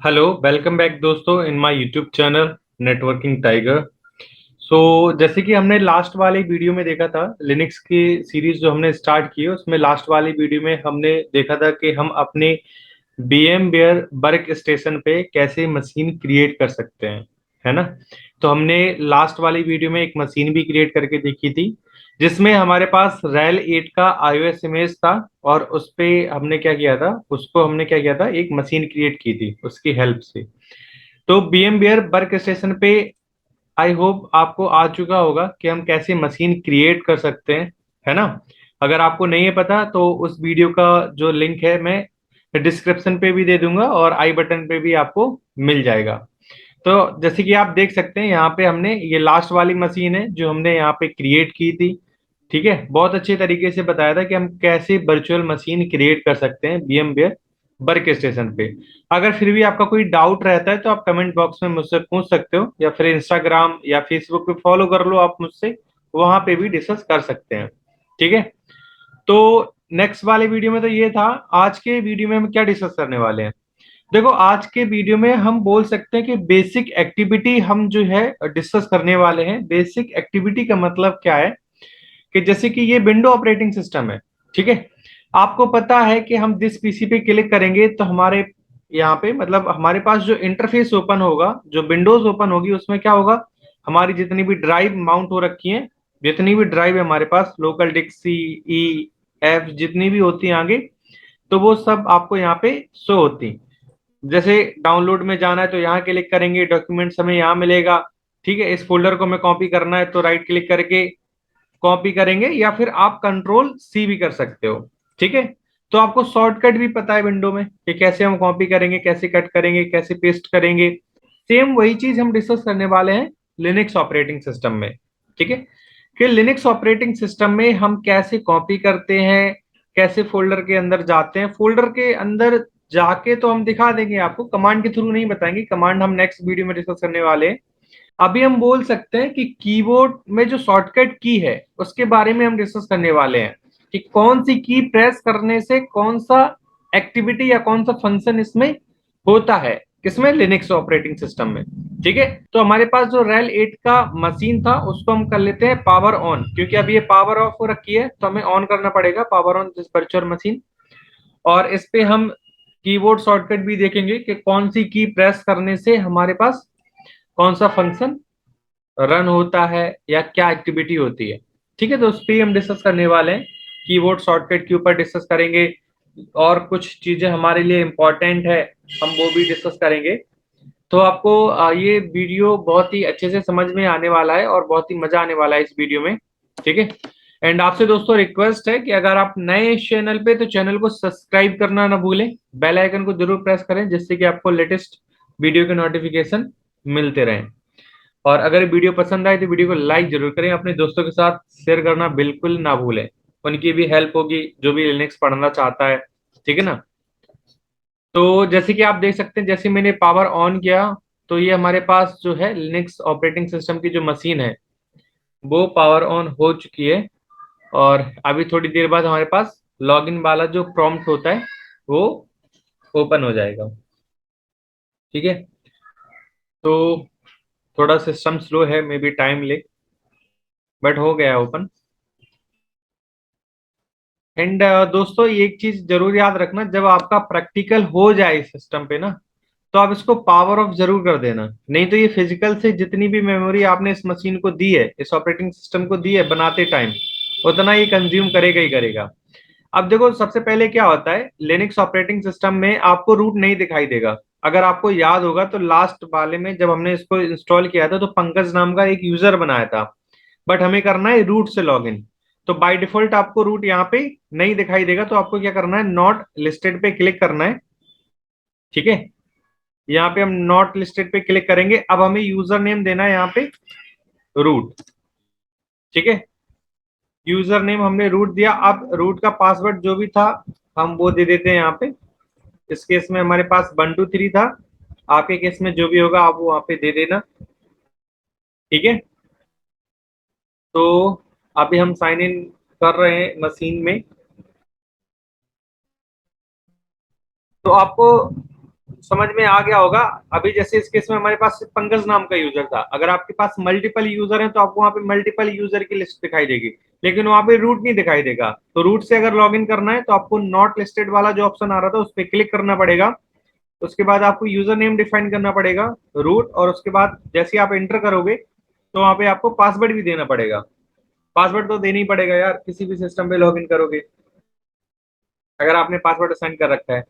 Hello, welcome back दोस्तों in my YouTube channel Networking Tiger. So जैसे कि हमने लास्ट वाली वीडियो में देखा था, लिनक्स की सीरीज जो हमने स्टार्ट की है उसमें लास्ट वाली वीडियो में हमने देखा था कि हम अपने VMware वर्क स्टेशन पे कैसे मशीन क्रिएट कर सकते हैं, है ना। तो हमने लास्ट वाली वीडियो में एक मशीन भी क्रिएट करके देखी थी जिसमें हमारे पास रेल 8 का iOS इमेज था। और उस पे हमने क्या किया था, उसको हमने क्या किया था, एक मशीन क्रिएट की थी उसकी हेल्प से। तो VMware वर्क स्टेशन पे आई होप आपको आ चुका होगा कि हम कैसे मशीन क्रिएट कर सकते हैं, है ना। अगर आपको नहीं है पता तो उस वीडियो का जो लिंक है मैं डिस्क्रिप्शन पे भी दे दूंगा और आई बटन पे भी आपको मिल जाएगा। तो जैसे कि आप देख सकते हैं यहाँ पे हमने ये लास्ट वाली मशीन है जो हमने यहाँ पे क्रिएट की थी। ठीक है, बहुत अच्छे तरीके से बताया था कि हम कैसे वर्चुअल मशीन क्रिएट कर सकते हैं VMware वर्क स्टेशन पे। अगर फिर भी आपका कोई डाउट रहता है तो आप कमेंट बॉक्स में मुझसे पूछ सकते हो, या फिर इंस्टाग्राम या फेसबुक पे फॉलो कर लो आप मुझसे, वहां पे भी डिस्कस कर सकते हैं। ठीक है। तो नेक्स्ट वाले वीडियो में तो ये था। आज के वीडियो में हम क्या डिस्कस करने वाले हैं, देखो आज के वीडियो में हम बोल सकते हैं कि बेसिक एक्टिविटी हम जो है डिस्कस करने वाले हैं। बेसिक एक्टिविटी का मतलब क्या है कि जैसे कि ये विंडो ऑपरेटिंग सिस्टम है। ठीक है, आपको पता है कि हम जिस पीसी पे क्लिक करेंगे तो हमारे यहाँ पे मतलब हमारे पास जो इंटरफेस ओपन होगा, जो विंडोज ओपन होगी, उसमें क्या होगा, हमारी जितनी भी ड्राइव माउंट हो रखी है, जितनी भी ड्राइव है हमारे पास, लोकल डिस्क सी, ई, एफ, जितनी भी होती है आगे, तो वो सब आपको यहाँ पे शो होती। जैसे डाउनलोड में जाना है तो यहाँ क्लिक करेंगे, डॉक्यूमेंट्स हमें यहाँ मिलेगा। ठीक है, इस फोल्डर को हमें कॉपी करना है तो राइट क्लिक करके कॉपी करेंगे, या फिर आप कंट्रोल सी भी कर सकते हो। ठीक है, तो आपको शॉर्टकट भी पता है विंडो में कि कैसे हम कॉपी करेंगे, कैसे कट करेंगे, कैसे पेस्ट करेंगे। सेम वही चीज हम डिस्कस करने वाले हैं लिनक्स ऑपरेटिंग सिस्टम में। ठीक है, कि लिनक्स ऑपरेटिंग सिस्टम में हम कैसे कॉपी करते हैं, कैसे फोल्डर के अंदर जाते हैं। फोल्डर के अंदर जाके तो हम दिखा देंगे आपको, कमांड के थ्रू नहीं बताएंगे, कमांड हम नेक्स्ट वीडियो में डिस्कस करने वाले हैं। अभी हम बोल सकते हैं कि कीबोर्ड में जो शॉर्टकट की है उसके बारे में हम डिस्कस करने वाले हैं कि कौन सी की प्रेस करने से कौन सा एक्टिविटी या कौन सा फंक्शन इसमें होता है, किसमें, लिनक्स ऑपरेटिंग सिस्टम में। ठीक है, तो हमारे पास जो रेल 8 का मशीन था उसको हम कर लेते हैं पावर ऑन, क्योंकि अभी ये पावर ऑफ हो रखी है तो हमें ऑन करना पड़ेगा power on this virtual machine. और इस पे हम कीबोर्ड शॉर्टकट भी देखेंगे कि कौन सी की प्रेस करने से हमारे पास कौन सा फंक्शन रन होता है या क्या एक्टिविटी होती है। ठीक है, तो उस पर हम डिस्कस करने वाले हैं, कीबोर्ड शॉर्टकट के ऊपर डिस्कस करेंगे। और कुछ चीजें हमारे लिए इंपॉर्टेंट है, हम वो भी डिस्कस करेंगे। तो आपको ये वीडियो बहुत ही अच्छे से समझ में आने वाला है और बहुत ही मजा आने वाला है इस वीडियो में। ठीक है, एंड आपसे दोस्तों रिक्वेस्ट है कि अगर आप नए इस चैनल पे तो चैनल को सब्सक्राइब करना ना भूलें, बेल आइकन को जरूर प्रेस करें जिससे कि आपको लेटेस्ट वीडियो के नोटिफिकेशन मिलते रहें। और अगर वीडियो पसंद आए तो वीडियो को लाइक जरूर करें, अपने दोस्तों के साथ शेयर करना बिल्कुल ना भूलें, उनकी भी हेल्प होगी जो भी लिनक्स पढ़ना चाहता है। ठीक है ना। तो जैसे कि आप देख सकते हैं, जैसे मैंने पावर ऑन किया तो ये हमारे पास जो है लिनक्स ऑपरेटिंग सिस्टम की जो मशीन है वो पावर ऑन हो चुकी है। और अभी थोड़ी देर बाद हमारे पास लॉगिन वाला जो प्रॉम्प्ट होता है वो ओपन हो जाएगा। ठीक है, तो थोड़ा सिस्टम स्लो है, मे बी टाइम ले, बट हो गया ओपन। एंड दोस्तों एक चीज जरूर याद रखना, जब आपका प्रैक्टिकल हो जाए इस सिस्टम पे ना, तो आप इसको पावर ऑफ जरूर कर देना, नहीं तो ये फिजिकल से जितनी भी मेमोरी आपने इस मशीन को दी है, इस ऑपरेटिंग सिस्टम को दी है बनाते टाइम, उतना ही कंज्यूम करेगा ही करेगा। अब देखो सबसे पहले क्या होता है, लिनक्स ऑपरेटिंग सिस्टम में आपको रूट नहीं दिखाई देगा। अगर आपको याद होगा तो लास्ट वाले में जब हमने इसको इंस्टॉल किया था तो पंकज नाम का एक यूजर बनाया था, बट हमें करना है रूट से लॉगिन। तो बाय डिफॉल्ट आपको रूट यहाँ पे नहीं दिखाई देगा, तो आपको क्या करना है, नॉट लिस्टेड पे क्लिक करना है। ठीक है, यहाँ पे हम नॉट लिस्टेड पे क्लिक करेंगे। अब हमें यूजर नेम देना है यहाँ पे रूट। ठीक है, यूजर नेम हमने रूट दिया। अब रूट का पासवर्ड जो भी था हम वो दे देते हैं यहाँ पे। इस केस में हमारे पास 123 था, आपके केस में जो भी होगा आप वो वहां पे दे देना। ठीक है, तो अभी हम साइन इन कर रहे हैं मशीन में। तो आपको समझ में आ गया होगा। अभी जैसे इस केस में हमारे पास सिर्फ पंकज नाम का यूजर था, अगर आपके पास मल्टीपल यूजर है तो आपको वहां पे मल्टीपल यूजर की लिस्ट दिखाई देगी, लेकिन वहां पे रूट नहीं दिखाई देगा। तो रूट से अगर लॉगिन करना है तो आपको नॉट लिस्टेड वाला जो ऑप्शन आ रहा था उस पर क्लिक करना पड़ेगा। उसके बाद आपको यूजर नेम डिफाइन करना पड़ेगा, रूट, और उसके बाद जैसे आप एंटर करोगे तो वहां पे आपको पासवर्ड भी देना पड़ेगा। पासवर्ड तो देना ही पड़ेगा यार, किसी भी सिस्टम पे लॉगिन करोगे अगर आपने पासवर्ड असाइन कर रखा है।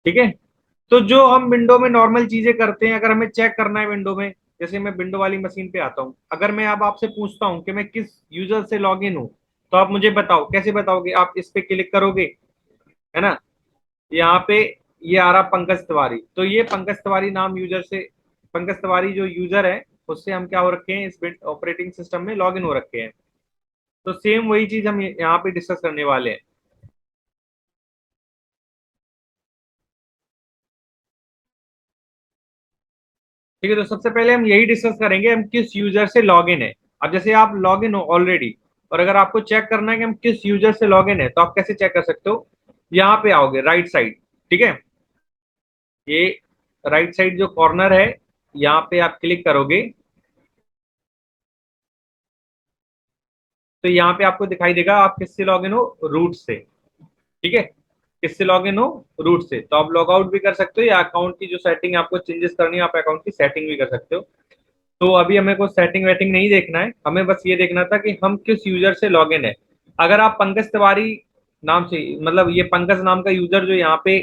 ठीक है। तो जो हम विंडो में नॉर्मल चीजें करते हैं, अगर हमें चेक करना है विंडो में, जैसे मैं विंडो वाली मशीन पे आता हूँ, अगर मैं अब आपसे पूछता हूँ कि मैं किस यूजर से लॉग इन हूँ, तो आप मुझे बताओ, कैसे बताओगे? आप इस पे क्लिक करोगे, है ना, यहाँ पे ये आ रहा पंकज तिवारी, तो ये पंकज तिवारी नाम यूजर से, पंकज तिवारी जो यूजर है उससे हम क्या हो रखे हैं, इस ऑपरेटिंग सिस्टम में लॉग इन हो रखे हैं। तो सेम वही चीज हम यहाँ पे डिस्कस करने वाले हैं। ठीक है, तो सबसे पहले हम यही डिस्कस करेंगे हम किस यूजर से लॉग इन है। अब जैसे आप लॉग इन हो ऑलरेडी, और अगर आपको चेक करना है कि हम किस यूजर से लॉग इन है, तो आप कैसे चेक कर सकते हो? यहाँ पे आओगे राइट साइड, ठीक है, ये राइट साइड जो कॉर्नर है, यहाँ पे आप क्लिक करोगे तो यहाँ पे आपको दिखाई देगा आप किससे लॉग इन हो, रूट से। ठीक है, किससे लॉग इन हो, रूट से। तो आप लॉग आउट भी कर सकते हो, या अकाउंट की जो सेटिंग आपको चेंजेस करनी है आप अकाउंट की सेटिंग भी कर सकते हो। तो अभी हमें कोई सेटिंग वेटिंग नहीं देखना है, हमें बस ये देखना था कि हम किस यूजर से लॉग इन है। अगर आप पंकज तिवारी नाम से, मतलब ये पंकज नाम का यूजर जो यहाँ पे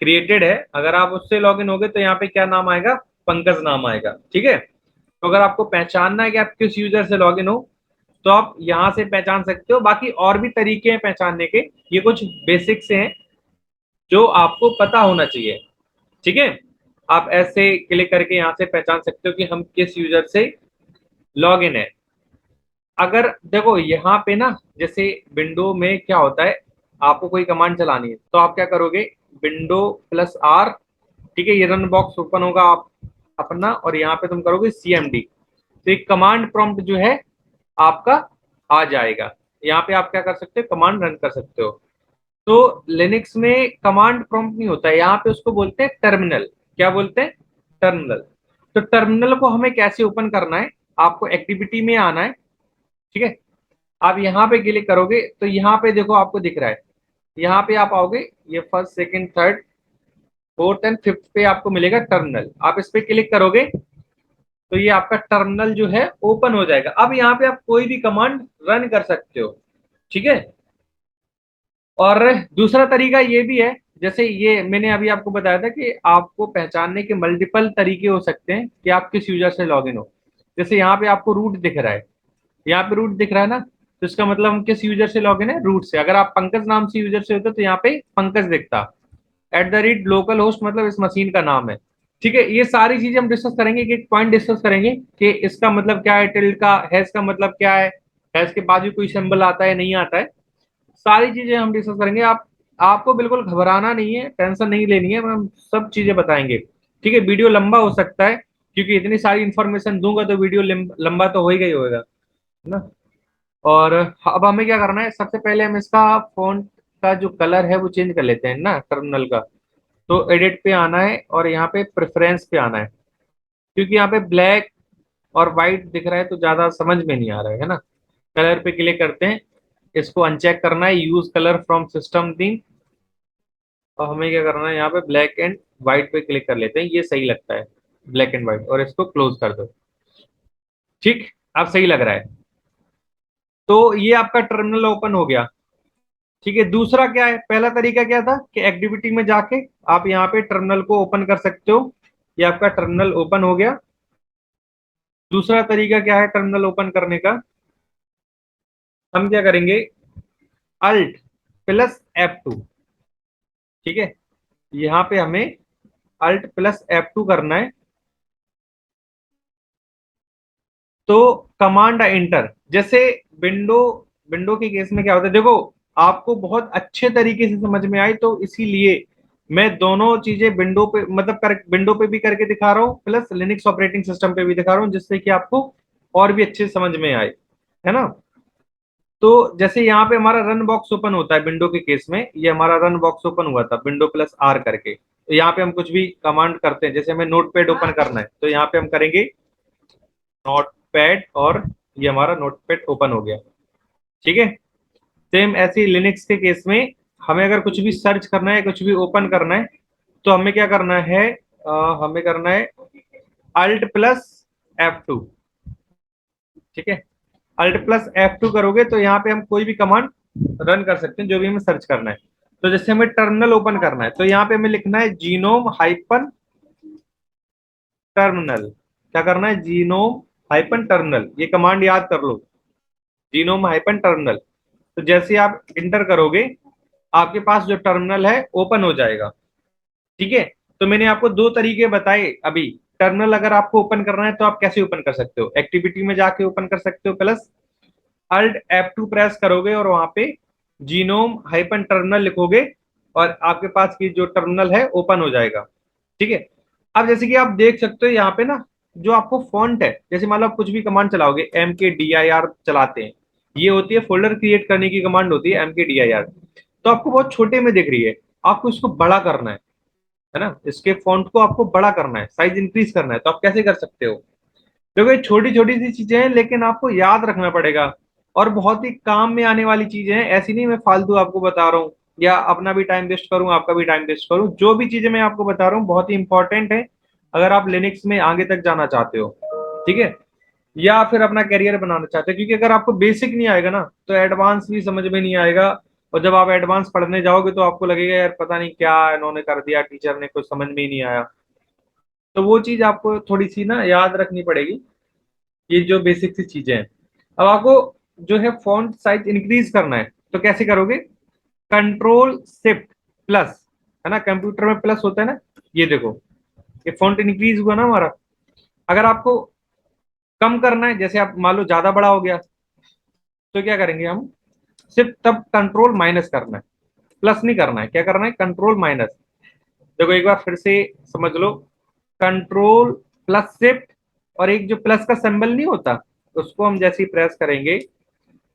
क्रिएटेड है, अगर आप उससे लॉग इन होगे तो यहाँ पे क्या नाम आएगा, पंकज नाम आएगा। ठीक है, तो अगर आपको पहचानना है कि आप किस यूजर से लॉग इन हो, तो आप यहाँ से पहचान सकते हो। बाकी और भी तरीके हैं पहचानने के, ये कुछ बेसिक से हैं जो आपको पता होना चाहिए। ठीक है, आप ऐसे क्लिक करके यहाँ से पहचान सकते हो कि हम किस यूजर से लॉग इन है। अगर देखो यहाँ पे ना, जैसे विंडो में क्या होता है, आपको कोई कमांड चलानी है तो आप क्या करोगे, विंडो प्लस आर, ठीक है, ये रन बॉक्स ओपन होगा आप अपना, और यहाँ पे तुम करोगे CMD, तो एक कमांड प्रॉम्प्ट जो है आपका आ जाएगा। यहाँ पे आप क्या कर सकते हो, कमांड रन कर सकते हो। तो लिनक्स में कमांड प्रॉम्प्ट नहीं होता है, यहाँ पे उसको बोलते हैं टर्मिनल। क्या बोलते हैं, टर्मिनल। तो टर्मिनल को हमें कैसे ओपन करना है, आपको एक्टिविटी में आना है। ठीक है, आप यहाँ पे क्लिक करोगे तो यहाँ पे देखो आपको दिख रहा है, यहाँ पे आप आओगे, ये first second third fourth and fifth पे आपको मिलेगा टर्मिनल, आप इस पे क्लिक करोगे तो ये आपका टर्मिनल जो है ओपन हो जाएगा। अब यहाँ पे आप कोई भी कमांड रन कर सकते हो। ठीक है, और दूसरा तरीका ये भी है, जैसे ये मैंने अभी आपको बताया था कि आपको पहचानने के मल्टीपल तरीके हो सकते हैं कि आप किस यूजर से लॉगिन हो। जैसे यहाँ पे आपको रूट दिख रहा है, यहाँ पे रूट दिख रहा है ना, तो इसका मतलब हम किस यूजर से लॉगिन है, रूट से। अगर आप पंकज नाम से यूजर से होते तो यहाँ पे पंकज दिखता। @लोकल होस्ट मतलब इस मशीन का नाम है। ठीक है, ये सारी चीजें हम डिस्कस करेंगे, एक पॉइंट डिस्कस करेंगे कि इसका मतलब क्या है, टिल्ड का हैश का मतलब क्या है, हैश के बाद भी कोई सिंबल आता है नहीं आता है, सारी चीजें हम डिस्कस करेंगे। आप आपको बिल्कुल घबराना नहीं है, टेंशन नहीं लेनी है, हम सब चीजें बताएंगे। ठीक है, वीडियो लंबा हो सकता है क्योंकि इतनी सारी इन्फॉर्मेशन दूंगा तो वीडियो लंबा तो होएगा ही होएगा, है ना। और अब हमें क्या करना है, सबसे पहले हम इसका फॉन्ट का जो कलर है वो चेंज कर लेते हैं ना, टर्मिनल का। तो एडिट पे आना है और यहाँ पे प्रेफरेंस पे आना है, क्योंकि यहाँ पे ब्लैक और व्हाइट दिख रहा है तो ज्यादा समझ में नहीं आ रहा है ना। कलर पे क्लिक करते हैं, इसको अनचेक करना है, use colour from system theme, और हमें क्या करना है, यहाँ पे ब्लैक एंड व्हाइट पे क्लिक कर लेते हैं, ये सही लगता है ब्लैक एंड व्हाइट, और इसको क्लोज कर दो। ठीक, अब सही लग रहा है। तो ये आपका टर्मिनल ओपन हो गया। ठीक है, दूसरा क्या है, पहला तरीका क्या था कि एक्टिविटी में जाके आप यहाँ पे टर्मिनल को ओपन कर सकते हो, ये आपका टर्मिनल ओपन हो गया। दूसरा तरीका क्या है टर्मिनल ओपन करने का, हम क्या करेंगे, Alt+F2। ठीक है, यहाँ पे हमें Alt+F2 करना है। तो कमांड एंटर, जैसे विंडो विंडो के केस में क्या होता है, देखो आपको बहुत अच्छे तरीके से समझ में आए तो इसीलिए मैं दोनों चीजें विंडो पे, मतलब कर विंडो पे भी करके दिखा रहा हूँ, प्लस लिनक्स ऑपरेटिंग सिस्टम पे भी दिखा रहा हूँ, जिससे कि आपको और भी अच्छे समझ में आए, है ना। तो जैसे यहाँ पे हमारा रन बॉक्स ओपन होता है विंडो के केस में, ये हमारा रन बॉक्स ओपन हुआ था विंडो प्लस आर करके। यहाँ पे हम कुछ भी कमांड करते हैं, जैसे हमें नोटपैड ओपन करना है तो यहाँ पे हम करेंगे नोटपैड और ये हमारा नोटपैड ओपन हो गया। ठीक है, सेम ऐसे ही लिनक्स के केस में हमें अगर कुछ भी सर्च करना है, कुछ भी ओपन करना है, तो हमें क्या करना है, हमें करना है अल्ट प्लस F2। ठीक है, अल्ट प्लस F2 करोगे तो यहाँ पे हम कोई भी कमांड रन कर सकते हैं जो भी हमें सर्च करना है। तो जैसे हमें टर्मिनल ओपन करना है तो यहाँ पे हमें लिखना है जीनोम हाइपन टर्मिनल। क्या करना है, जीनोम हाइपन टर्मिनल, ये कमांड याद कर लो, जीनोम हाइपन टर्मिनल। तो जैसे आप इंटर करोगे आपके पास जो टर्मिनल है ओपन हो जाएगा। ठीक है, तो मैंने आपको दो तरीके बताए अभी। टर्मिनल अगर आपको ओपन करना है तो आप कैसे ओपन कर सकते हो, एक्टिविटी में जाके ओपन कर सकते हो, प्लस अल्ट F2 प्रेस करोगे और वहां पे जीनोम हाइपन टर्मिनल लिखोगे और आपके पास की जो टर्मिनल है ओपन हो जाएगा। ठीक है, अब जैसे कि आप देख सकते हो यहाँ पे ना, जो आपको फॉन्ट है, जैसे मान लो आप कुछ भी कमांड चलाओगे, MKDIR चलाते हैं, ये होती है फोल्डर क्रिएट करने की कमांड होती है MKDIR। तो आपको बहुत छोटे में दिख रही है, आपको इसको बड़ा करना है ना, इसके फॉन्ट को आपको बड़ा करना है, साइज इंक्रीज करना है, तो आप कैसे कर सकते हो। देखो ये छोटी छोटी सी चीजें हैं लेकिन आपको याद रखना पड़ेगा और बहुत ही काम में आने वाली चीजें हैं, ऐसी नहीं मैं फालतू आपको बता रहा हूँ या अपना भी टाइम वेस्ट करूँ आपका भी टाइम वेस्ट करूँ। जो भी चीजें मैं आपको बता रहा हूँ बहुत ही इंपॉर्टेंट है अगर आप लिनक्स में आगे तक जाना चाहते हो। ठीक है, या फिर अपना करियर बनाना चाहते हो, क्योंकि अगर आपको बेसिक नहीं आएगा ना तो एडवांस भी समझ में नहीं आएगा, और जब आप एडवांस पढ़ने जाओगे तो आपको लगेगा यार पता नहीं क्या इन्होंने कर दिया, टीचर ने कुछ समझ में ही नहीं आया। तो वो चीज आपको थोड़ी सी ना याद रखनी पड़ेगी, ये जो बेसिक सी चीजें हैं। अब आपको जो है फॉन्ट साइज इंक्रीज करना है तो कैसे करोगे, कंट्रोल शिफ्ट प्लस, है ना, कंप्यूटर में प्लस होता है ना, ये देखो ये फॉन्ट इंक्रीज हुआ ना हमारा। अगर आपको कम करना है, जैसे आप मान लो ज्यादा बड़ा हो गया, तो क्या करेंगे हम, सिर्फ तब कंट्रोल माइनस करना है, प्लस नहीं करना है, क्या करना है, कंट्रोल माइनस। देखो एक बार फिर से समझ लो, कंट्रोल प्लस शिफ्ट, और एक जो प्लस का सिंबल नहीं होता उसको हम जैसे ही प्रेस करेंगे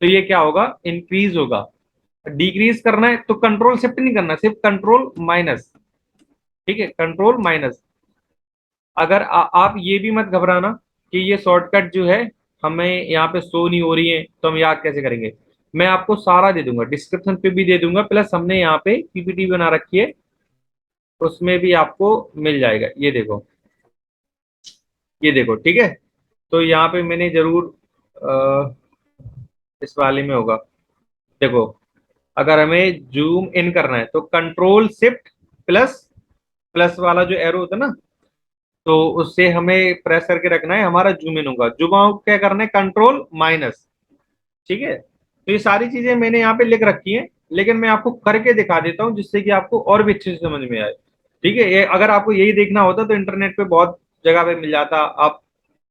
तो ये क्या होगा, इंक्रीज होगा। डिक्रीज करना है तो कंट्रोल शिफ्ट नहीं करना, सिर्फ कंट्रोल माइनस। ठीक है, कंट्रोल माइनस। अगर आप ये भी मत घबराना कि ये शॉर्टकट जो है हमें यहाँ पे शो नहीं हो रही है तो हम याद कैसे करेंगे, मैं आपको सारा दे दूंगा, डिस्क्रिप्शन पे भी दे दूंगा, प्लस हमने यहाँ पे पीपीटी बना रखी है उसमें भी आपको मिल जाएगा। ये देखो, ये देखो, ठीक है। तो यहाँ पे मैंने जरूर इस वाले में होगा, देखो अगर हमें जूम इन करना है तो कंट्रोल शिफ्ट प्लस, प्लस वाला जो एरो होता है ना, तो उससे हमें प्रेस करके रखना है, हमारा जूम इन होगा। जूम आउट क्या करना है, कंट्रोल माइनस। ठीक है, तो ये सारी चीजें मैंने यहाँ पे लिख रखी हैं, लेकिन मैं आपको करके दिखा देता हूँ जिससे कि आपको और भी अच्छे से समझ में आए। ठीक है, ये अगर आपको यही देखना होता तो इंटरनेट पे बहुत जगह पे मिल जाता, आप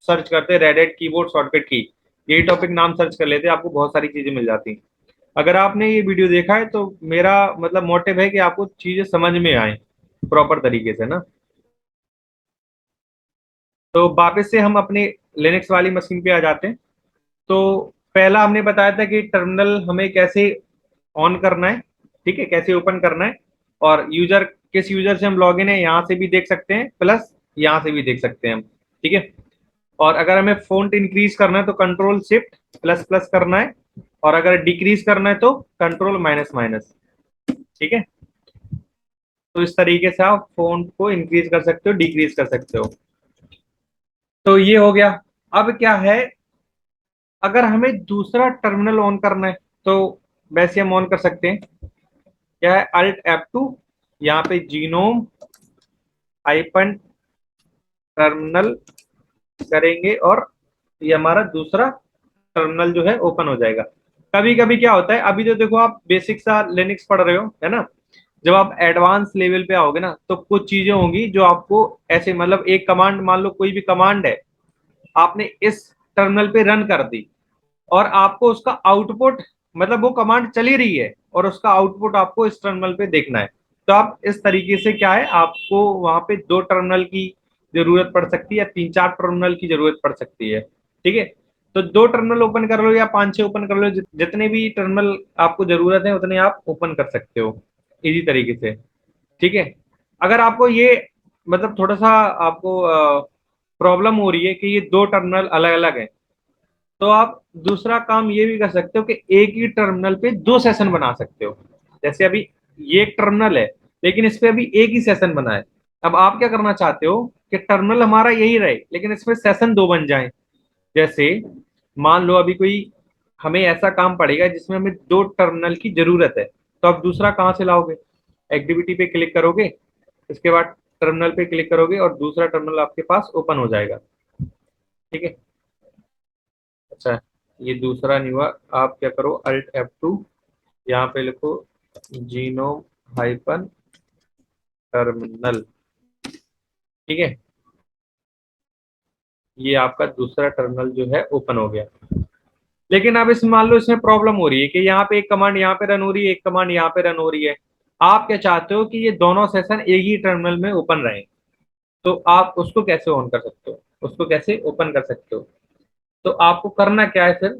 सर्च करते रेडिट कीबोर्ड शॉर्टकट की, यही टॉपिक नाम सर्च कर लेते, आपको बहुत सारी चीजें मिल जाती। अगर आपने ये वीडियो देखा है तो मेरा मतलब मोटिव है कि आपको चीजें समझ में आए प्रॉपर तरीके से ना। तो वापस से हम अपने लिनक्स वाली मशीन पे आ जाते हैं। तो पहला हमने बताया था कि टर्मिनल हमें कैसे ऑन करना है, ठीक है, कैसे ओपन करना है, और यूजर किस यूजर से हम लॉग इन है यहाँ से भी देख सकते हैं, प्लस यहाँ से भी देख सकते हैं हम। ठीक है, और अगर हमें फॉन्ट इंक्रीज करना है तो कंट्रोल शिफ्ट प्लस प्लस करना है, और अगर डिक्रीज करना है तो कंट्रोल माइनस माइनस। ठीक है, तो इस तरीके से आप फॉन्ट को इंक्रीज कर सकते हो, डिक्रीज कर सकते हो। तो ये हो गया। अब क्या है, अगर हमें दूसरा टर्मिनल ऑन करना है तो वैसे हम ऑन कर सकते हैं, क्या है, अल्ट F2, यहाँ पे जीनोम हाइपन टर्मिनल करेंगे और ये हमारा दूसरा टर्मिनल जो है ओपन हो जाएगा। कभी कभी क्या होता है, अभी तो देखो आप बेसिक सा लिनक्स पढ़ रहे हो है ना, जब आप एडवांस लेवल पे आओगे ना तो कुछ चीजें होंगी जो आपको ऐसे, मतलब एक कमांड, मान लो कोई भी कमांड है आपने इस टर्मिनल पे रन कर दी और आपको उसका आउटपुट, मतलब वो कमांड चली रही है और उसका आउटपुट आपको इस टर्मिनल पे देखना है, तो आप इस तरीके से क्या है, आपको वहां पे दो टर्मिनल की जरूरत पड़ सकती है या तीन चार टर्मिनल की जरूरत पड़ सकती है। ठीक है, तो दो टर्मिनल ओपन कर लो या पांच छह ओपन कर लो, जितने भी टर्मिनल आपको जरूरत है उतने आप ओपन कर सकते हो इजी तरीके से। ठीक है, अगर आपको ये मतलब थोड़ा सा आपको प्रॉब्लम हो रही है कि ये दो टर्मिनल अलग अलग हैं, तो आप दूसरा काम ये भी कर सकते हो कि एक ही टर्मिनल पे दो सेशन बना सकते हो। जैसे अभी ये एक टर्मिनल है, लेकिन इस पे अभी एक ही सेशन बना है। अब आप क्या करना चाहते हो कि टर्मिनल हमारा यही रहे, लेकिन इसमें सेशन दो बन जाए। जैसे मान लो अभी कोई हमें ऐसा काम पड़ेगा जिसमें हमें दो टर्मिनल की जरूरत है, तो आप दूसरा कहाँ से लाओगे? एक्टिविटी पे क्लिक करोगे, इसके बाद टर्मिनल पे क्लिक करोगे और दूसरा टर्मिनल आपके पास ओपन हो जाएगा। ठीक है। अच्छा, ये दूसरा नहीं हुआ। आप क्या करो, अल्ट F2, यहाँ पे लिखो जीनोम हाइपन टर्मिनल। ठीक है, ये आपका दूसरा टर्मिनल जो है ओपन हो गया। लेकिन अब इस मान लो इसमें प्रॉब्लम हो रही है कि यहाँ पे एक कमांड यहाँ पे रन हो रही है, एक कमांड यहाँ पे रन हो रही है। आप क्या चाहते हो कि ये दोनों सेशन एक ही टर्मिनल में ओपन रहे, तो आप उसको कैसे ऑन कर सकते हो, उसको कैसे ओपन कर सकते हो? तो आपको करना क्या है फिर,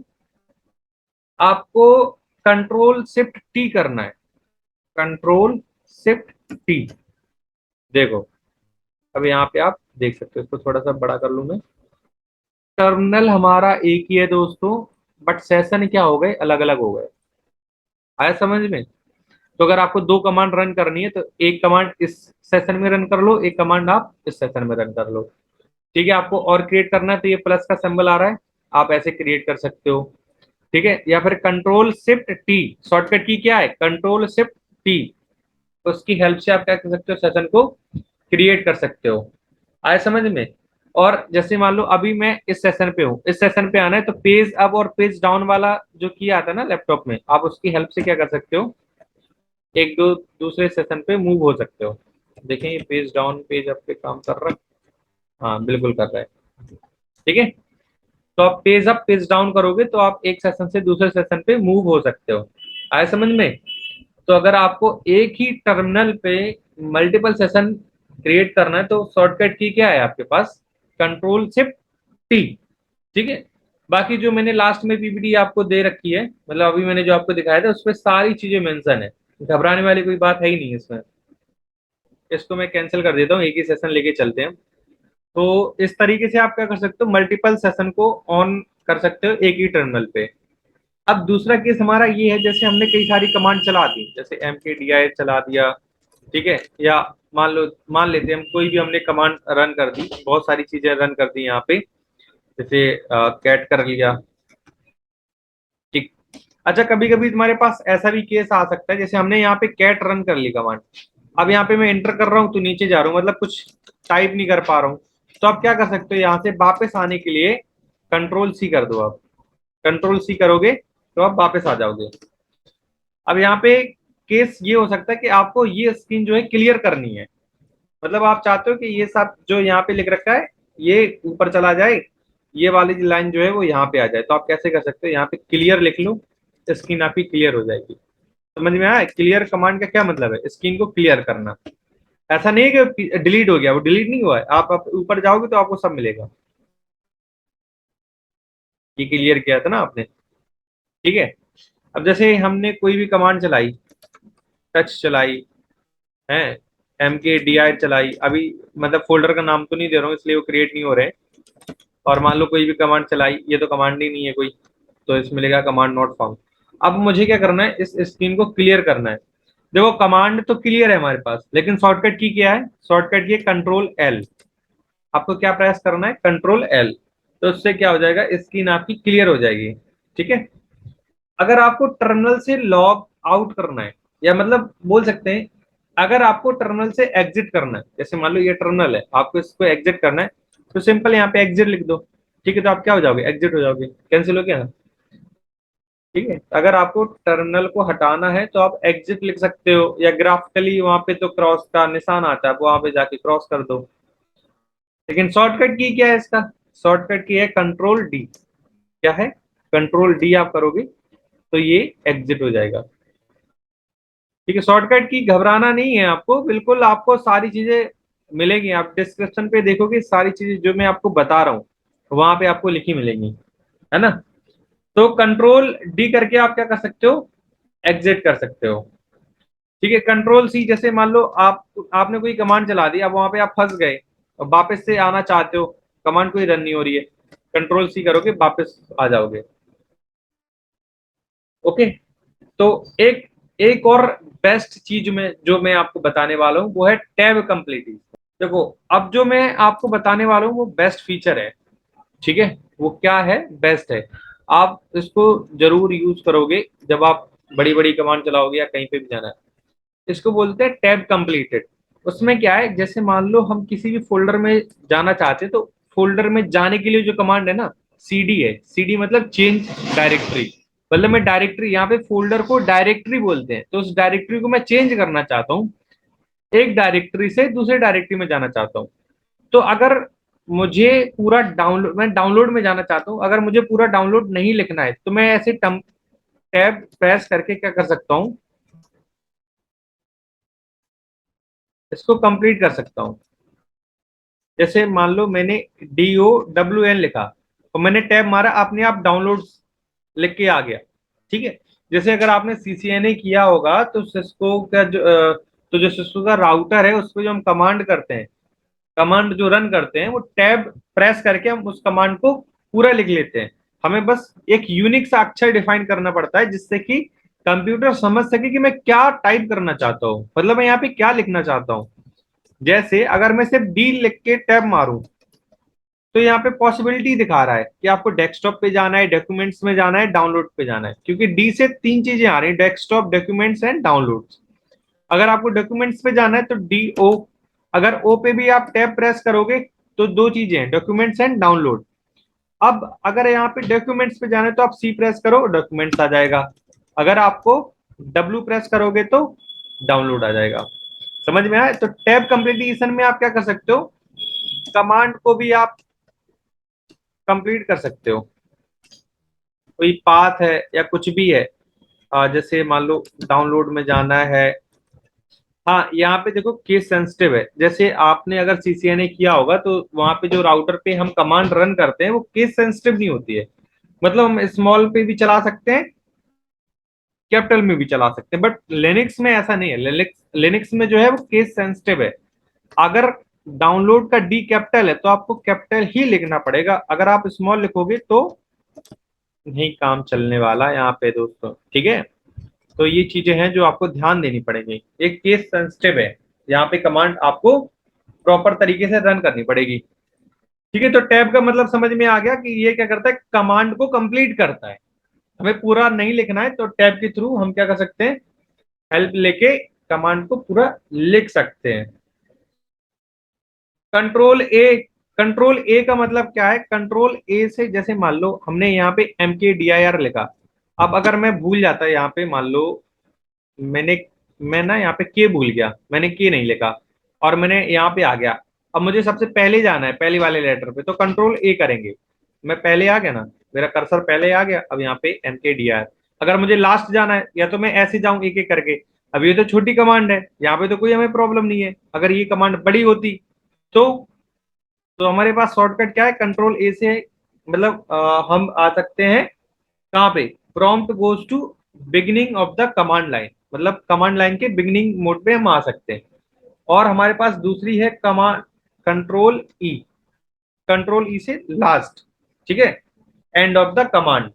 आपको कंट्रोल शिफ्ट टी करना है। Control shift T. देखो, अब यहाँ पे आप देख सकते हो, इसको थोड़ा सा बड़ा कर लूं मैं। टर्मिनल हमारा एक ही है दोस्तों, बट सेशन क्या हो गए, अलग अलग हो गए। आया समझ में? तो अगर आपको दो कमांड रन करनी है तो एक कमांड इस सेशन में रन कर लो, एक कमांड आप इस सेशन में रन कर लो। ठीक है, आपको और क्रिएट करना है तो ये प्लस का सिंबल आ रहा है, आप ऐसे क्रिएट कर सकते हो। ठीक है, या फिर कंट्रोल शिफ्ट टी, शॉर्टकट की क्या है, कंट्रोल शिफ्ट टी। तो उसकी हेल्प से आप क्या कर सकते हो, सेशन को क्रिएट कर सकते हो। आए समझ में? और जैसे मान लो अभी मैं इस सेशन पे हूँ, इस सेशन पे आना है तो पेज अप और पेज डाउन वाला जो किया आता है ना लैपटॉप में, आप उसकी हेल्प से क्या कर सकते हो, एक दो दूसरे सेशन पे मूव हो सकते हो। देखें, ये पेज डाउन पेज अप पे काम कर रहा है। हाँ, बिल्कुल कर रहा है। ठीक है, तो आप पेज अप पेज डाउन करोगे तो आप एक सेशन से दूसरे सेशन पे मूव हो सकते हो। आए समझ में? तो अगर आपको एक ही टर्मिनल पे मल्टीपल सेशन क्रिएट करना है तो शॉर्टकट की क्या है आपके पास, कंट्रोल शिफ्ट टी। ठीक है, बाकी जो मैंने लास्ट में पीपीटी आपको दे रखी है, मतलब अभी मैंने जो आपको दिखाया था उसमें सारी चीजें मेंशन है, घबराने वाली कोई बात है ही नहीं इसमें। इसको मैं कैंसिल कर देता हूँ, एक ही सेशन लेके चलते हैं। तो इस तरीके से आप क्या कर सकते हो, मल्टीपल सेशन को ऑन कर सकते हो एक ही टर्मिनल पे। अब दूसरा केस हमारा ये है, जैसे हमने कई सारी कमांड चला दी, जैसे mkdir चला दिया। ठीक है, या मान लेते हैं हम कोई भी हमने कमांड रन कर दी, बहुत सारी चीजें रन कर दी यहाँ पे, जैसे कैट कर लिया। ठीक। अच्छा, कभी कभी तुम्हारे पास ऐसा भी केस आ सकता है, जैसे हमने यहाँ पे कैट रन कर ली कमांड, अब यहाँ पे मैं एंटर कर रहा हूँ तो नीचे जा रहा हूँ, मतलब कुछ टाइप नहीं कर पा रहा हूँ। तो आप क्या कर सकते हो, यहाँ से वापस आने के लिए कंट्रोल सी कर दो। आप कंट्रोल सी करोगे तो आप वापस आ जाओगे। अब यहाँ पे केस ये हो सकता है कि आपको ये स्क्रीन जो है क्लियर करनी है, मतलब आप चाहते हो कि ये सब जो यहाँ पे लिख रखा है ये ऊपर चला जाए, ये वाली लाइन जो है वो यहाँ पे आ जाए। तो आप कैसे कर सकते हो, यहाँ पे क्लियर लिख लो, स्क्रीन आपकी क्लियर हो जाएगी। समझ में आया? क्लियर कमांड का क्या मतलब है, स्क्रीन को क्लियर करना। ऐसा नहीं है कि डिलीट हो गया, वो डिलीट नहीं हुआ है, आप ऊपर जाओगे तो आपको सब मिलेगा। ये क्लियर किया था ना आपने। ठीक है, अब जैसे हमने कोई भी कमांड चलाई, टच चलाई है, mkdir चलाई, अभी मतलब फोल्डर का नाम तो नहीं दे रहा हूँ इसलिए वो क्रिएट नहीं हो रहे। और मान लो कोई भी कमांड चलाई, ये तो कमांड ही नहीं है कोई, तो इसमें मिलेगा कमांड नॉट फाउंड। अब मुझे क्या करना है, इस स्क्रीन को क्लियर करना है। देखो, कमांड तो क्लियर है हमारे पास, लेकिन शॉर्टकट की क्या है, शॉर्टकट की कंट्रोल एल। आपको क्या प्रेस करना है, कंट्रोल एल। तो उससे क्या हो जाएगा, स्क्रीन आपकी क्लियर हो जाएगी। ठीक है, अगर आपको टर्मिनल से लॉग आउट करना है, या मतलब बोल सकते हैं अगर आपको टर्मिनल से एग्जिट करना है, जैसे मान लो ये टर्मिनल है, आपको इसको एग्जिट करना है, तो सिंपल यहाँ पे एग्जिट लिख दो। ठीक है, तो आप क्या हो जाओगे, एग्जिट हो जाओगे, कैंसिल हो गया। ठीक है, अगर आपको टर्मिनल को हटाना है तो आप एग्जिट लिख सकते हो, या ग्राफिकली वहां पे तो क्रॉस का निशान आता है, आप वहां पे जाके क्रॉस कर दो। लेकिन शॉर्टकट की क्या है इसका, शॉर्टकट की है कंट्रोल डी। क्या है, कंट्रोल डी आप करोगे तो ये एग्जिट हो जाएगा। ठीक है, शॉर्टकट की घबराना नहीं है आपको, बिल्कुल आपको सारी चीजें मिलेंगी, आप डिस्क्रिप्शन पे देखोगे सारी चीजें जो मैं आपको बता रहा हूँ वहां पे आपको लिखी मिलेंगी, है ना। तो कंट्रोल डी करके आप क्या कर सकते हो, एग्जिट कर सकते हो। ठीक है। कंट्रोल सी, जैसे मान लो आपने कोई कमांड चला दी, अब वहां पे आप फंस गए और वापस से आना चाहते हो, कमांड कोई रन नहीं हो रही है, कंट्रोल सी करोगे वापस आ जाओगे। ओके। तो एक एक और बेस्ट चीज में जो मैं आपको बताने वाला हूँ वो है टैब कंप्लीटिंग। देखो, अब जो मैं आपको बताने वाला हूँ वो बेस्ट फीचर है। ठीक है। वो क्या है, बेस्ट है। आप इसको जरूर यूज करोगे जब आप बड़ी बड़ी कमांड चलाओगे या कहीं पे भी जाना है। इसको बोलते हैं टैब कंप्लीटेड। उसमें क्या है, जैसे मान लो हम किसी भी फोल्डर में जाना चाहते हैं, तो फोल्डर में जाने के लिए जो कमांड है ना, सीडी है। सीडी मतलब चेंज डायरेक्टरी। मतलब मैं डायरेक्टरी, यहाँ पे फोल्डर को डायरेक्टरी बोलते हैं, तो उस डायरेक्टरी को मैं चेंज करना चाहता हूँ, एक डायरेक्टरी से दूसरे डायरेक्टरी में जाना चाहता हूँ। तो अगर मुझे पूरा डाउनलोड, मैं डाउनलोड में जाना चाहता हूँ, अगर मुझे पूरा डाउनलोड नहीं लिखना है तो मैं ऐसे टैब प्रेस करके क्या कर सकता हूँ, इसको कंप्लीट कर सकता हूँ। जैसे मान लो मैंने DOWN लिखा और मैंने टैब मारा, अपने आप डाउनलोड लिख के आ गया। ठीक है। जैसे अगर आपने CCNA किया होगा तो सिस्को का तो जो सिस्को का राउटर है उस पर जो हम कमांड करते हैं, कमांड जो रन करते हैं, वो टैब प्रेस करके हम उस कमांड को पूरा लिख लेते हैं। हमें बस एक यूनिक सा अक्षर डिफाइन करना पड़ता है जिससे कि कंप्यूटर समझ सके कि मैं क्या टाइप करना चाहता हूँ, मतलब मैं यहाँ पे क्या लिखना चाहता हूँ। जैसे अगर मैं सिर्फ डी लिख के टैब मारूं, तो यहाँ पे पॉसिबिलिटी दिखा रहा है कि आपको डेस्कटॉप पे जाना है, डॉक्यूमेंट्स में जाना है, डाउनलोड पे जाना है, क्योंकि डी से तीन चीजें आ रही हैं, डेस्कटॉप, डॉक्यूमेंट्स एंड डाउनलोड्स। अगर आपको डॉक्यूमेंट्स पे जाना है तो DO। अगर ओ पे भी आप टैब प्रेस करोगे तो दो चीजें हैं, डॉक्यूमेंट्स एंड डाउनलोड। अब अगर यहाँ पे डॉक्यूमेंट्स पे जाना है तो आप C प्रेस करो, डॉक्यूमेंट्स आ जाएगा। अगर आपको W प्रेस करोगे तो डाउनलोड आ जाएगा। समझ में आया? तो टैब कंप्लीटेशन में आप क्या कर सकते हो, कमांड को भी आप कंप्लीट कर सकते हो। कोई पाथ है या कुछ भी है, जैसे मान लो डाउनलोड में जाना है। हाँ, यहाँ पे देखो केस सेंसिटिव है। जैसे आपने अगर CCNA किया होगा तो वहां पे जो राउटर पे हम कमांड रन करते हैं वो केस सेंसिटिव नहीं होती है। मतलब हम स्मॉल पे भी चला सकते हैं, कैपिटल में भी चला सकते हैं, बट लिनक्स में ऐसा नहीं है। लिनक्स में जो है वो केस सेंसिटिव है। अगर डाउनलोड का डी कैपिटल है तो आपको कैपिटल ही लिखना पड़ेगा, अगर आप स्मॉल लिखोगे तो नहीं काम चलने वाला यहाँ पे दोस्तों। ठीक है। तो ये चीजें हैं जो आपको ध्यान देनी पड़ेगी। एक केस सेंसिटिव है, यहाँ पे कमांड आपको प्रॉपर तरीके से रन करनी पड़ेगी। ठीक है। तो टैब का मतलब समझ में आ गया कि ये क्या करता है, कमांड को कंप्लीट करता है। हमें पूरा नहीं लिखना है तो टैब के थ्रू हम क्या कर सकते हैं, हेल्प लेके कमांड को पूरा लिख सकते हैं। कंट्रोल ए का मतलब क्या है, कंट्रोल ए से जैसे मान लो हमने यहाँ पे MKDIR लिखा। अब अगर मैं भूल जाता यहाँ पे, मान लो मैंने मैं ना यहाँ पे के भूल गया, मैंने के नहीं लिखा और मैंने यहाँ पे आ गया। अब मुझे सबसे पहले जाना है, पहले वाले लेटर पे, तो कंट्रोल ए करेंगे। मैं पहले आ गया ना, मेरा कर्सर पहले आ गया। अब यहाँ पे MKDIR। अगर मुझे लास्ट जाना है या तो मैं ऐसे जाऊं एक एक करके। अब ये तो छोटी कमांड है, यहाँ पे तो कोई हमें प्रॉब्लम नहीं है। अगर ये कमांड बड़ी होती तो हमारे पास शॉर्टकट क्या है, कंट्रोल ए से, मतलब हम आ सकते हैं कहाँ पे, prompt goes to beginning of the command line, मतलब कमांड लाइन के बिगिनिंग मोड पे हम आ सकते हैं। और हमारे पास दूसरी है कमांड कंट्रोल ई, कंट्रोल ई से लास्ट। ठीक है। And of the command.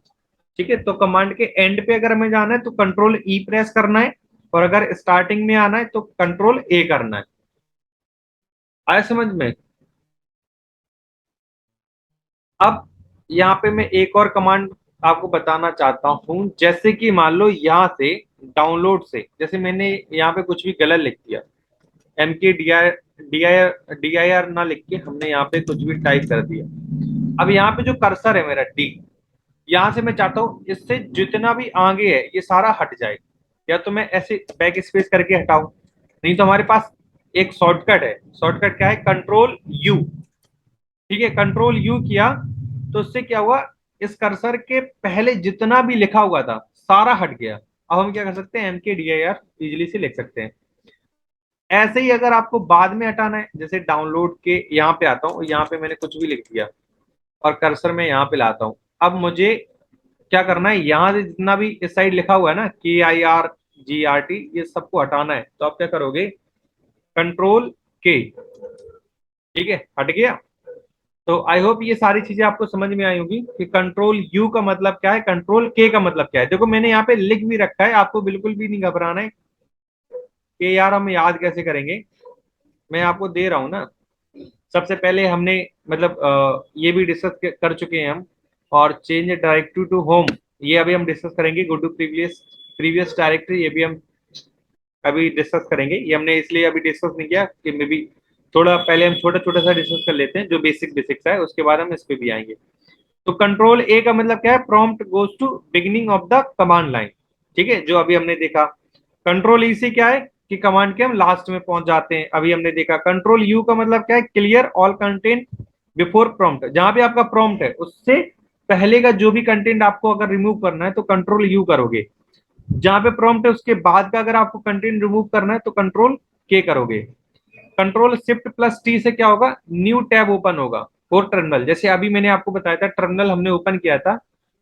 ठीक है। तो कमांड के एंड पे अगर हमें जाना है तो कंट्रोल ई प्रेस करना है, और अगर स्टार्टिंग में आना है तो कंट्रोल ए करना है। आया समझ में? अब यहाँ पे मैं एक और कमांड आपको बताना चाहता हूँ। जैसे कि मान लो यहाँ से डाउनलोड से, जैसे मैंने यहाँ पे कुछ भी गलत लिख दिया, MKDIR ना लिख के हमने यहाँ पे कुछ भी टाइप कर दिया। अब यहाँ पे जो कर्सर है मेरा डी, यहाँ से मैं चाहता हूँ इससे जितना भी आगे है ये सारा हट जाए। या तो मैं ऐसे बैक स्पेस करके हटाऊं, नहीं तो हमारे पास एक शॉर्टकट है। शॉर्टकट क्या है, कंट्रोल यू। ठीक है। कंट्रोल यू किया तो उससे क्या हुआ, इस कर्सर के पहले जितना भी लिखा हुआ था सारा हट गया। अब हम क्या कर सकते हैं, MKDIR इजिली से लिख सकते हैं। ऐसे ही अगर आपको बाद में हटाना है, जैसे डाउनलोड के यहाँ पे आता हूँ, यहाँ पे मैंने कुछ भी लिख दिया और कर्सर में यहाँ पे लाता हूँ। अब मुझे क्या करना है, यहाँ से जितना भी इस साइड लिखा हुआ है ना KIR GRT, ये सबको हटाना है, तो आप क्या करोगे, कंट्रोल के, ठीक है, हट गया। तो आई होप ये सारी चीजें आपको समझ में आई होगी कि कंट्रोल यू का मतलब क्या है, कंट्रोल के का मतलब क्या है। देखो मैंने यहाँ पे लिख भी रखा है, आपको बिल्कुल भी नहीं घबराना है कि यार हम याद कैसे करेंगे, मैं आपको दे रहा हूँ ना। सबसे पहले हमने मतलब ये भी डिस्कस कर चुके हैं हम, और चेंज डायरेक्टरी टू होम, ये अभी हम डिस्कस करेंगे। Go to previous previous directory, ये भी हम अभी डिस्कस करेंगे। ये हमने इसलिए अभी डिस्कस नहीं किया कि मे बी थोड़ा पहले हम छोटा छोटा सा डिस्कस कर लेते हैं जो बेसिक बेसिक्स है, उसके बाद हम इस पे भी आएंगे। तो कंट्रोल ए का मतलब क्या है, prompt goes to beginning of the command line, ठीक है, जो अभी हमने देखा। कंट्रोल ई से क्या है कि कमांड के हम लास्ट में पहुंच जाते हैं, अभी हमने देखा। कंट्रोल यू का मतलब क्या है, clear all content before prompt, जहां भी आपका प्रॉम्प्ट है उससे पहले का जो भी कंटेंट आपको अगर रिमूव करना है तो कंट्रोल यू करोगे। जहां पे प्रॉम्प्ट है उसके बाद का अगर आपको कंटेंट रिमूव करना है तो कंट्रोल के करोगे। कंट्रोल शिफ्ट प्लस टी से क्या होगा, न्यू टैब ओपन होगा फॉर टर्मिनल। जैसे अभी मैंने आपको बताया था, टर्मिनल हमने ओपन किया था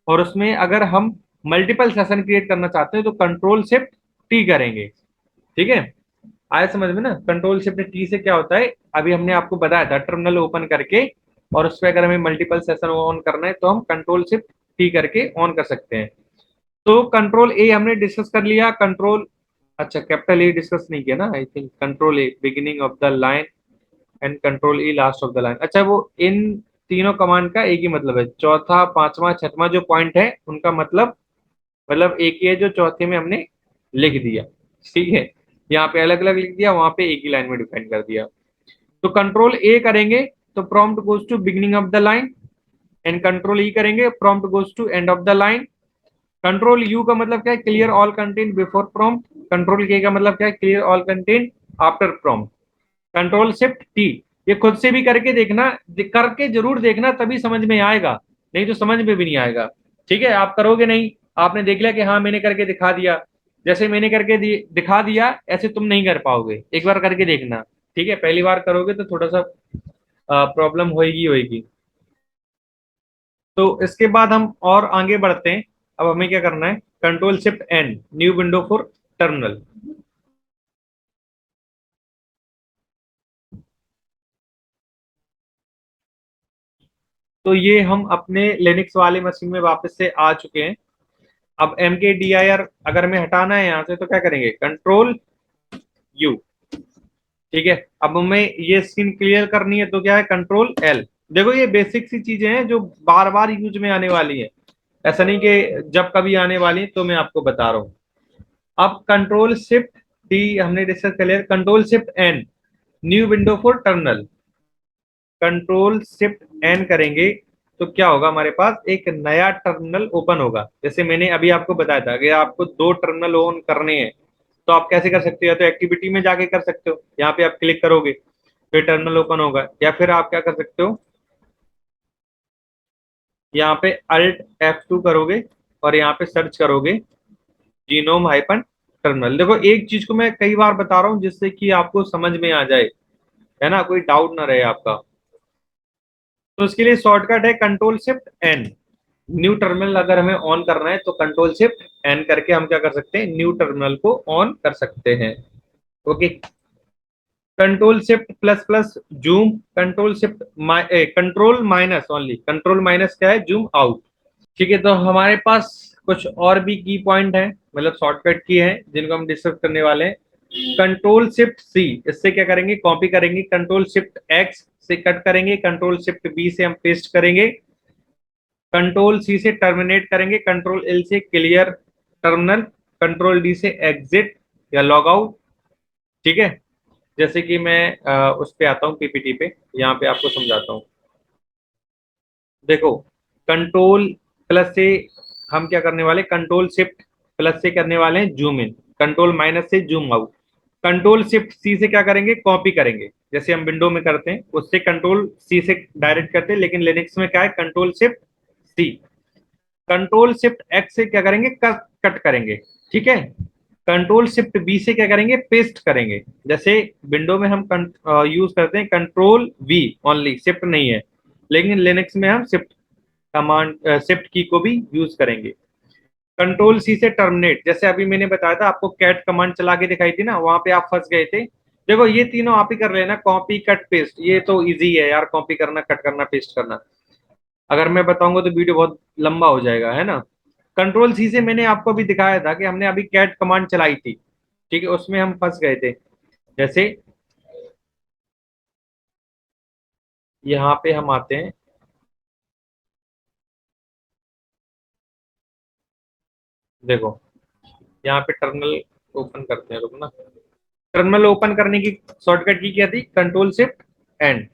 और उसमें अगर हम मल्टीपल सेशन क्रिएट करना चाहते हैं तो कंट्रोल शिफ्ट टी करेंगे, ठीक है। आया समझ में ना, कंट्रोल शिफ्ट टी से क्या होता है, अभी हमने आपको बताया था, टर्मिनल ओपन करके और उस पर अगर हमें मल्टीपल सेशन ऑन करना है तो हम कंट्रोल शिफ्ट टी करके ऑन कर सकते हैं। तो कंट्रोल ए हमने डिस्कस कर लिया। कंट्रोल, अच्छा कैपिटल ए डिस्कस नहीं किया ना, I think control A beginning of the line and control E last of the line. अच्छा वो इन तीनों कमांड का एक ही मतलब है, चौथा पांचवा छठवां जो पॉइंट है उनका मतलब एक ही है, जो चौथे में हमने लिख दिया, ठीक है। यहाँ पे अलग अलग लिख दिया, वहां पे एक ही लाइन में डिफाइन कर दिया। तो कंट्रोल ए करेंगे तो prompt goes to beginning of the line, and control E करेंगे prompt goes to end of the line. Control U का मतलब क्या है, clear all content before prompt. Control K का मतलब क्या है, clear all content after prompt. Control shift T, ये खुद से भी करके देखना, करके जरूर देखना, तभी समझ में आएगा, नहीं तो समझ में भी नहीं आएगा, ठीक है। आप करोगे नहीं, आपने देख लिया कि हाँ मैंने करके दिखा दिया, जैसे मैंने करके दिखा दिया ऐसे तुम नहीं कर पाओगे, एक बार करके देखना, ठीक है। पहली बार करोगे तो थोड़ा सा प्रॉब्लम होगी होगी। तो इसके बाद हम और आगे बढ़ते हैं। अब हमें क्या करना है, control shift N, new window for terminal. तो ये हम अपने लिनक्स वाले मशीन में वापस से आ चुके हैं। अब MKDIR अगर हमें हटाना है यहाँ से तो क्या करेंगे, कंट्रोल यू, ठीक है। अब हमें ये स्क्रीन क्लियर करनी है तो क्या है, कंट्रोल एल। देखो ये बेसिक सी चीजें हैं जो बार बार यूज में आने वाली है, ऐसा नहीं कि जब कभी आने वाली है, तो मैं आपको बता रहा हूँ। अब कंट्रोल शिफ्ट डी हमने डिस्कस कर लिया। Control shift N, new window for terminal. Control shift N करेंगे तो क्या होगा, हमारे पास एक नया टर्मिनल ओपन होगा। जैसे मैंने अभी आपको बताया था कि आपको दो टर्मिनल ऑन करने हैं, तो आप कैसे कर सकते हो, या तो एक्टिविटी में जाके कर सकते हो, यहाँ पे आप क्लिक करोगे फिर टर्मिनल ओपन होगा, या फिर आप क्या कर सकते हो, यहाँ पे अल्ट F2 करोगे और यहाँ पे सर्च करोगे जीनोम हाइपन टर्मिनल। देखो एक चीज को मैं कई बार बता रहा हूँ जिससे कि आपको समझ में आ जाए, है ना, कोई डाउट ना रहे आपका। तो इसके लिए शॉर्टकट है control shift N. New terminal अगर हमें ऑन करना है तो कंट्रोल शिफ्ट एन करके हम क्या कर सकते हैं, न्यू टर्मिनल को ऑन कर सकते हैं। Okay. Control shift plus plus zoom, control shift control minus only, control minus क्या है, जूम आउट, ठीक है। तो हमारे पास कुछ और भी की पॉइंट है, मतलब शॉर्टकट की है, जिनको हम डिस्कस करने वाले हैं। कंट्रोल शिफ्ट सी, इससे क्या करेंगे, कॉपी करेंगे। कंट्रोल शिफ्ट एक्स से कट करेंगे। कंट्रोल शिफ्ट बी से हम पेस्ट करेंगे। कंट्रोल सी से टर्मिनेट करेंगे। कंट्रोल एल से क्लियर टर्मिनल। कंट्रोल डी से एग्जिट या लॉग आउट, ठीक है। जैसे कि मैं उस पे आता हूँ पीपीटी पे, यहाँ पे आपको समझाता हूँ। देखो कंट्रोल प्लस से हम क्या करने वाले, कंट्रोल शिफ्ट प्लस से करने वाले हैं जूम इन। कंट्रोल माइनस से zoom out. Control shift C से क्या करेंगे, कॉपी करेंगे, जैसे हम विंडो में करते हैं उससे कंट्रोल सी से डायरेक्ट करते हैं, लेकिन लिनक्स में क्या है, control shift C. Control shift X से क्या करेंगे, कट करेंगे, ठीक है। कंट्रोल शिफ्ट बी से क्या करेंगे, पेस्ट करेंगे। जैसे विंडो में हम यूज करते हैं कंट्रोल वी ओनली, शिफ्ट नहीं है, लेकिन लिनक्स में हम शिफ्ट कमांड शिफ्ट की को भी यूज करेंगे। कंट्रोल सी से टर्मिनेट, जैसे अभी मैंने बताया था आपको कैट कमांड चला के दिखाई थी ना, वहां पे आप फंस गए थे। देखो ये तीनों आप ही कर लेना, कॉपी कट पेस्ट, ये तो इजी है यार, कॉपी करना, कट करना, पेस्ट करना। अगर मैं बताऊंगा तो वीडियो बहुत लंबा हो जाएगा, है ना। कंट्रोल सी से मैंने आपको अभी दिखाया था कि हमने अभी कैट कमांड चलाई थी, ठीक है, उसमें हम फंस गए थे। जैसे यहाँ पे हम आते हैं, देखो यहाँ पे टर्मिनल ओपन करते हैं, रुको ना। टर्मिनल ओपन करने की शॉर्टकट की क्या थी, कंट्रोल शिफ्ट एंड।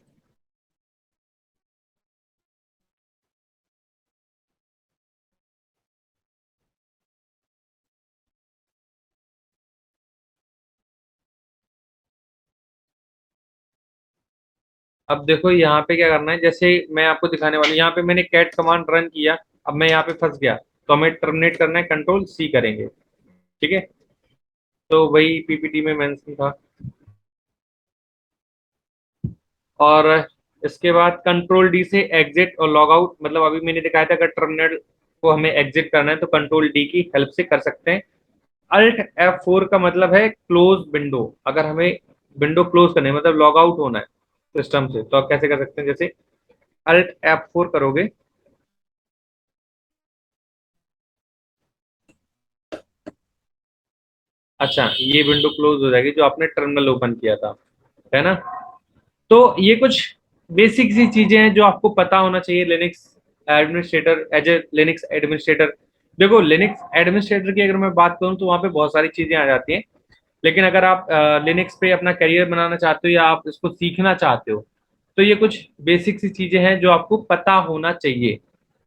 अब देखो यहाँ पे क्या करना है, जैसे मैं आपको दिखाने वाला हूँ, यहाँ पे मैंने कैट कमांड रन किया, अब मैं यहाँ पे फंस गया, तो हमें टर्मिनेट करना है, कंट्रोल सी करेंगे, ठीक है। तो वही पीपीटी में मेंशन था। और इसके बाद कंट्रोल डी से एग्जिट और लॉग आउट, मतलब अभी मैंने दिखाया था, अगर टर्मिनल को हमें एग्जिट करना है तो कंट्रोल डी की हेल्प से कर सकते हैं। अल्ट F4 का मतलब है क्लोज विंडो, अगर हमें विंडो क्लोज करनी है, मतलब लॉग आउट होना है सिस्टम से, तो आप कैसे कर सकते हैं, जैसे अल्ट F4 करोगे। अच्छा, ये विंडो क्लोज हो जाएगी जो आपने टर्मिनल ओपन किया था, है ना। तो ये कुछ बेसिक सी चीजें हैं जो आपको पता होना चाहिए Linux administrator, as a Linux administrator. देखो लिनक्स एडमिनिस्ट्रेटर की अगर मैं बात करूं तो वहां पे बहुत सारी चीजें आ जाती हैं, लेकिन अगर आप लिनक्स पे अपना करियर बनाना चाहते हो या आप इसको सीखना चाहते हो, तो ये कुछ बेसिक सी चीजें हैं जो आपको पता होना चाहिए,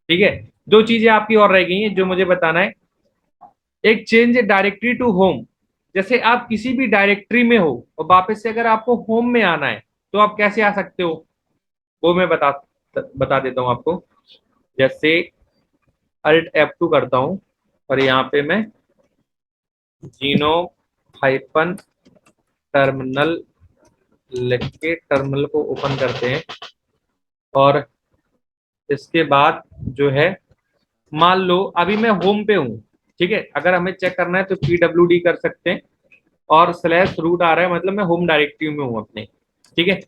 ठीक है। दो चीजें आपकी और रह गई हैं जो मुझे बताना है। एक, चेंज डायरेक्टरी टू होम, जैसे आप किसी भी डायरेक्टरी में हो और वापस से अगर आपको होम में आना है तो आप कैसे आ सकते हो, वो मैं बता देता हूँ आपको। जैसे अल्ट F2 करता हूँ और यहाँ पे मैं जीनो हाइपन टर्मिनल लिख के टर्मिनल को ओपन करते हैं। और इसके बाद जो है, मान लो अभी मैं होम पे हूँ, ठीक है, अगर हमें चेक करना है तो PWD कर सकते हैं, और स्लैश रूट आ रहा है, मतलब मैं होम डायरेक्टरी में हूँ अपने, ठीक है।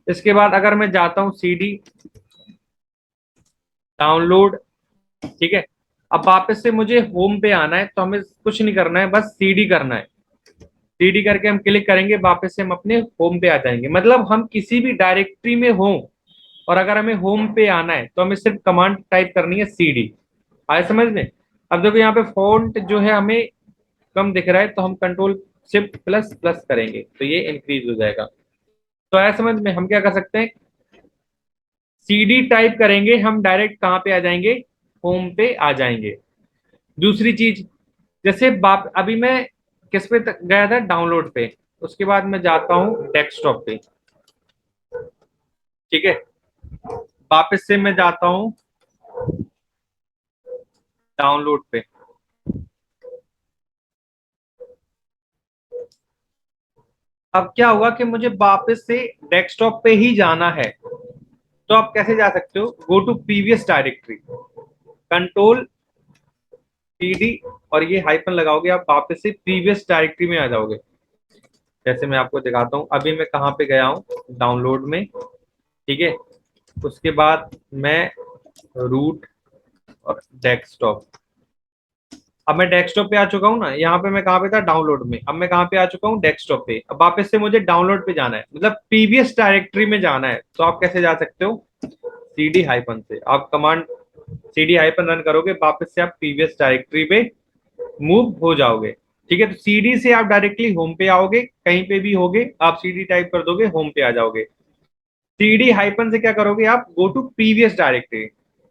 इसके बाद अगर मैं जाता हूँ CD डाउनलोड, ठीक है। अब वापस से मुझे होम पे आना है तो हमें कुछ नहीं करना है, बस CD करना है। CD करके हम क्लिक करेंगे, वापस से हम अपने होम पे आ जाएंगे, मतलब हम किसी भी डायरेक्टरी में हो और अगर हमें होम पे आना है तो हमें सिर्फ कमांड टाइप करनी है CD। आए समझ में। अब देखो यहाँ पे फॉन्ट जो है हमें कम दिख रहा है, तो हम कंट्रोल शिफ्ट प्लस प्लस करेंगे तो ये इंक्रीज हो जाएगा। तो आया समझ में, हम क्या कर सकते हैं, CD टाइप करेंगे, हम डायरेक्ट कहाँ पे आ जाएंगे, होम पे आ जाएंगे। दूसरी चीज, जैसे बाप अभी मैं किस पे गया था, डाउनलोड पे, उसके बाद मैं जाता हूँ डेस्कटॉप पे, ठीक है। वापस से मैं जाता हूँ डाउनलोड पे। अब क्या हुआ कि मुझे वापस से डेस्कटॉप पे ही जाना है, तो आप कैसे जा सकते हो, go to previous directory, control CD और ये हाइपन लगाओगे, आप वापस से प्रीवियस डायरेक्टरी में आ जाओगे। जैसे मैं आपको दिखाता हूँ, अभी मैं कहाँ पे गया हूँ, डाउनलोड में, ठीक है। उसके बाद मैं रूट और डेस्कटॉप, अब मैं डेस्कटॉप पे आ चुका हूँ ना, यहाँ पे मैं कहाँ पे था, डाउनलोड में, अब मैं कहाँ पे आ चुका हूँ, डेस्कटॉप पे। अब वापस से मुझे डाउनलोड पे जाना है, मतलब प्रीवियस डायरेक्टरी में जाना है, तो आप कैसे जा सकते हो, CD हाइपन से आप कमांड CD हाइपन रन करोगे, वापस से आप प्रीवियस डायरेक्टरी पे मूव हो जाओगे, ठीक है। तो CD से आप डायरेक्टली होम पे आओगे, कहीं पे भी होगे आप CD टाइप कर दोगे, होम पे आ जाओगे। CD हाइपन से क्या करोगे, आप गो टू प्रीवियस डायरेक्टरी,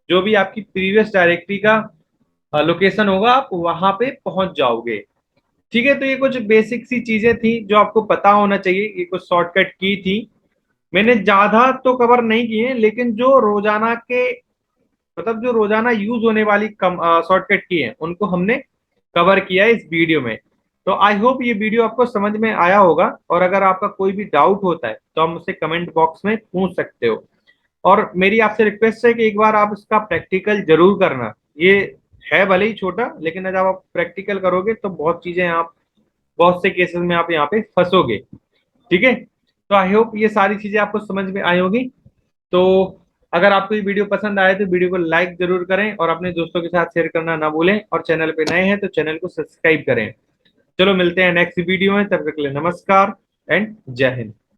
जो भी आपकी प्रीवियस डायरेक्टरी का लोकेशन होगा आप वहां पे पहुंच जाओगे, ठीक है। तो ये कुछ बेसिक सी चीजें थी जो आपको पता होना चाहिए, ये कुछ शॉर्टकट की थी। मैंने ज्यादा तो कवर नहीं किए, लेकिन जो रोजाना के, मतलब जो रोजाना यूज होने वाली शॉर्टकट की है उनको हमने कवर किया है इस वीडियो में। तो आई होप ये वीडियो आपको समझ में आया होगा, और अगर आपका कोई भी डाउट होता है तो आप मुझसे कमेंट बॉक्स में पूछ सकते हो। और मेरी आपसे रिक्वेस्ट है कि एक बार आप इसका प्रैक्टिकल जरूर करना, ये है भले ही छोटा, लेकिन जब आप प्रैक्टिकल करोगे तो बहुत चीजें आप, बहुत से केसेस में आप यहाँ पे फंसोगे। ठीक है, तो आई होप ये सारी चीजें आपको समझ में आई होगी। तो अगर आपको ये वीडियो पसंद आए तो वीडियो को लाइक जरूर करें और अपने दोस्तों के साथ शेयर करना ना भूलें, और चैनल पे नए हैं तो चैनल को सब्सक्राइब करें। चलो मिलते हैं नेक्स्ट वीडियो में, तब तक के लिए नमस्कार एंड जय हिंद।